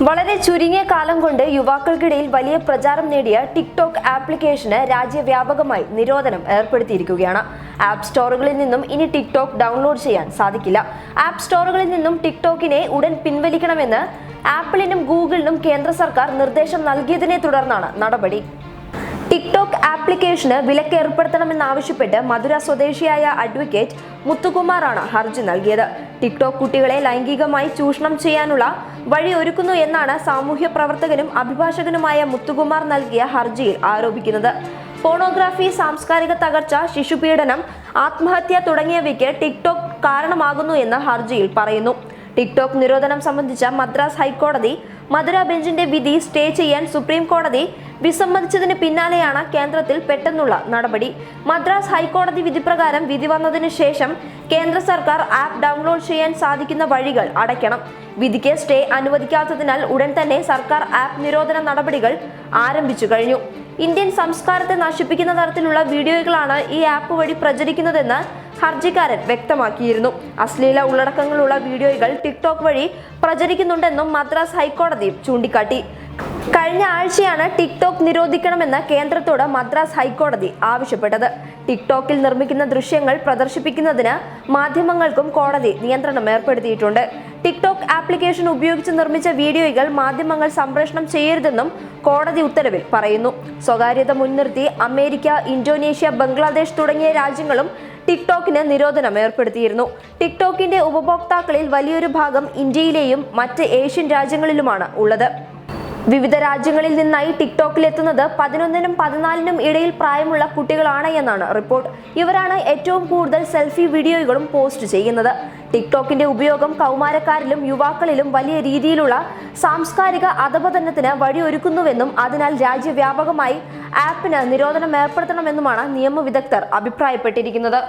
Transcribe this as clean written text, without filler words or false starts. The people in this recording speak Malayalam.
വളരെ ചുരുങ്ങിയ കാലം കൊണ്ട് യുവാക്കൾക്കിടയിൽ വലിയ പ്രചാരം നേടിയ ടിക്ടോക്ക് ആപ്ലിക്കേഷന് രാജ്യവ്യാപകമായി നിരോധനം ഏർപ്പെടുത്തിയിരിക്കുകയാണ്. ആപ്പ് സ്റ്റോറുകളിൽ നിന്നും ഇനി ടിക്ടോക്ക് ഡൗൺലോഡ് ചെയ്യാൻ സാധിക്കില്ല. ആപ്പ് സ്റ്റോറുകളിൽ നിന്നും ടിക്ടോക്കിനെ ഉടൻ പിൻവലിക്കണമെന്ന് ആപ്പിളിനും ഗൂഗിളിനും കേന്ദ്ര സർക്കാർ നിർദ്ദേശം നൽകിയതിനെ തുടർന്നാണ് നടപടി. ടിക്ടോക്ക് ആപ്ലിക്കേഷന് വിലക്ക് ഏർപ്പെടുത്തണമെന്നാവശ്യപ്പെട്ട് മധുര സ്വദേശിയായ അഡ്വക്കേറ്റ് മുത്തുകുമാറാണ് ഹർജി നൽകിയത്. ടിക്ടോക്ക് കുട്ടികളെ ലൈംഗികമായി ചൂഷണം ചെയ്യാനുള്ള വഴി ഒരുക്കുന്നു എന്നാണ് സാമൂഹ്യ പ്രവർത്തകനും അഭിഭാഷകനുമായ മുത്തുകുമാർ നൽകിയ ഹർജിയിൽ ആരോപിക്കുന്നത്. പോണോഗ്രാഫി, സാംസ്കാരിക തകർച്ച, ശിശുപീഡനം, ആത്മഹത്യ തുടങ്ങിയവയ്ക്ക് ടിക്ടോക്ക് കാരണമാകുന്നു എന്ന് ഹർജിയിൽ പറയുന്നു. ടിക്ടോക്ക് നിരോധനം സംബന്ധിച്ച മദ്രാസ് ഹൈക്കോടതി മധുര ബെഞ്ചിന്റെ വിധി സ്റ്റേ ചെയ്യാൻ സുപ്രീം കോടതി വിസമ്മതിച്ചതിന് പിന്നാലെയാണ് കേന്ദ്രത്തിൽ പെട്ടെന്നുള്ള നടപടി. മദ്രാസ് ഹൈക്കോടതി വിധി പ്രകാരം വിധി വന്നതിന് ശേഷം കേന്ദ്ര സർക്കാർ ആപ്പ് ഡൗൺലോഡ് ചെയ്യാൻ സാധിക്കുന്ന വഴികൾ അടയ്ക്കണം. വിധിക്ക് സ്റ്റേ അനുവദിക്കാത്തതിനാൽ ഉടൻ തന്നെ സർക്കാർ ആപ്പ് നിരോധന നടപടികൾ ആരംഭിച്ചു കഴിഞ്ഞു. ഇന്ത്യൻ സംസ്കാരത്തെ നശിപ്പിക്കുന്ന തരത്തിലുള്ള വീഡിയോകളാണ് ഈ ആപ്പ് വഴി പ്രചരിക്കുന്നതെന്ന് ഹർജിക്കാരൻ വ്യക്തമാക്കിയിരുന്നു. അശ്ലീല ഉള്ളടക്കങ്ങളുള്ള വീഡിയോകൾ ടിക്ടോക്ക് വഴി പ്രചരിക്കുന്നുണ്ടെന്നും മദ്രാസ് ഹൈക്കോടതി ചൂണ്ടിക്കാട്ടി. കഴിഞ്ഞ ആഴ്ചയാണ് ടിക്ടോക്ക് നിരോധിക്കണമെന്ന് കേന്ദ്രത്തോട് മദ്രാസ് ഹൈക്കോടതി ആവശ്യപ്പെട്ടത്. ടിക്ടോക്കിൽ നിർമ്മിക്കുന്ന ദൃശ്യങ്ങൾ പ്രദർശിപ്പിക്കുന്നതിന് മാധ്യമങ്ങൾക്കും കോടതി നിയന്ത്രണം ഏർപ്പെടുത്തിയിട്ടുണ്ട്. ടിക്ടോക്ക് ആപ്ലിക്കേഷൻ ഉപയോഗിച്ച് നിർമ്മിച്ച വീഡിയോകൾ മാധ്യമങ്ങൾ സംപ്രേഷണം ചെയ്യരുതെന്നും കോടതി ഉത്തരവിൽ പറയുന്നു. സ്വകാര്യത മുൻനിർത്തി അമേരിക്ക, ഇന്തോനേഷ്യ, ബംഗ്ലാദേശ് തുടങ്ങിയ രാജ്യങ്ങളും ടിക്ടോക്കിന് നിരോധനം ഏർപ്പെടുത്തിയിരുന്നു. ടിക്ടോക്കിന്റെ ഉപഭോക്താക്കളിൽ വലിയൊരു ഭാഗം ഇന്ത്യയിലെയും മറ്റ് ഏഷ്യൻ രാജ്യങ്ങളിലുമാണ് ഉള്ളത്. വിവിധ രാജ്യങ്ങളിൽ നിന്നായി ടിക്ടോക്കിലെത്തുന്നത് 11നും 14നും ഇടയിൽ പ്രായമുള്ള കുട്ടികളാണ് എന്നാണ് റിപ്പോർട്ട്. ഇവരാണ് ഏറ്റവും കൂടുതൽ സെൽഫി വീഡിയോകളും പോസ്റ്റ് ചെയ്യുന്നത്. ടിക്ടോക്കിന്റെ ഉപയോഗം കൗമാരക്കാരിലും യുവാക്കളിലും വലിയ രീതിയിലുള്ള സാംസ്കാരിക അധപതനത്തിന് വഴിയൊരുക്കുന്നുവെന്നും അതിനാൽ രാജ്യവ്യാപകമായി ആപ്പിന് നിരോധനം ഏർപ്പെടുത്തണമെന്നുമാണ് നിയമവിദഗ്ധർ അഭിപ്രായപ്പെട്ടിരിക്കുന്നത്.